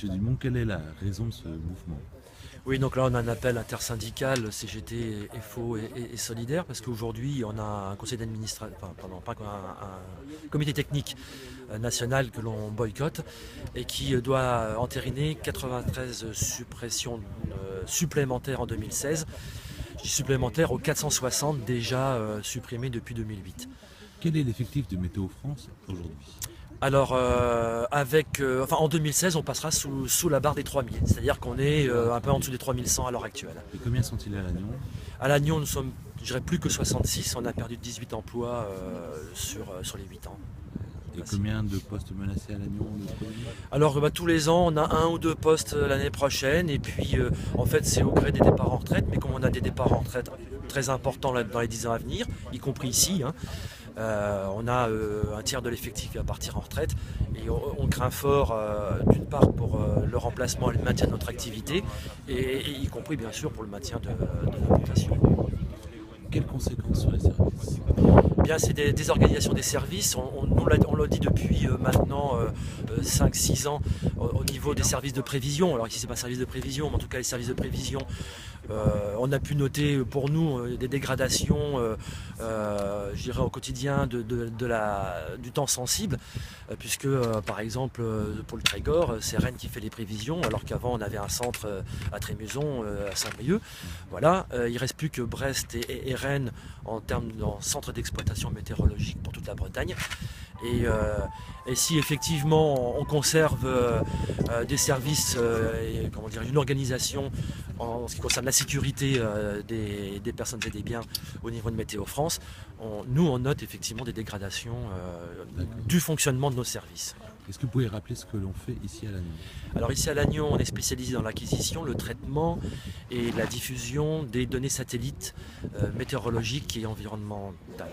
Monsieur Dumont, quelle est la raison de ce mouvement? Oui, donc là on a un appel intersyndical CGT, FO et Solidaire, parce qu'aujourd'hui on a un conseil d'administration, enfin pardon, pas un comité technique national que l'on boycotte et qui doit entériner 93 suppressions supplémentaires en 2016. Je dis supplémentaires aux 460 déjà supprimés depuis 2008. Quel est l'effectif de Météo France aujourd'hui? Alors, en 2016, on passera sous la barre des 3000, c'est-à-dire qu'on est un peu en dessous des 3100 à l'heure actuelle. Et combien sont-ils à Lannion? À Lannion, nous sommes, je dirais, plus que 66, on a perdu 18 emplois sur les 8 ans. Et combien de postes menacés à Lannion? Alors tous les ans on a un ou deux postes l'année prochaine et puis en fait c'est au gré des départs en retraite, mais comme on a des départs en retraite très importants dans les 10 ans à venir, y compris ici, hein, on a un tiers de l'effectif qui va partir en retraite et on craint fort d'une part pour le remplacement et le maintien de notre activité et y compris bien sûr pour le maintien de l'implantation. Quelles conséquences sur les services? Bien, c'est des désorganisations des services. On l'a dit depuis maintenant 5-6 ans au niveau des services de prévision. Alors ici, c'est pas service de prévision, mais en tout cas, les services de prévision, on a pu noter pour nous des dégradations, je dirais, au quotidien du temps sensible, puisque par exemple, pour le Trégor, c'est Rennes qui fait les prévisions, alors qu'avant, on avait un centre à Trémuson, à Saint-Brieuc. Voilà, il ne reste plus que Brest et Rennes en termes de centre d'exploitation météorologique pour toute la Bretagne. Et si effectivement on conserve des services et comment dire, une organisation en ce qui concerne la sécurité des personnes et des biens au niveau de Météo France, on note effectivement des dégradations du fonctionnement de nos services. Est-ce que vous pouvez rappeler ce que l'on fait ici à Lannion? Alors ici à Lannion, on est spécialisé dans l'acquisition, le traitement et la diffusion des données satellites météorologiques et environnementales.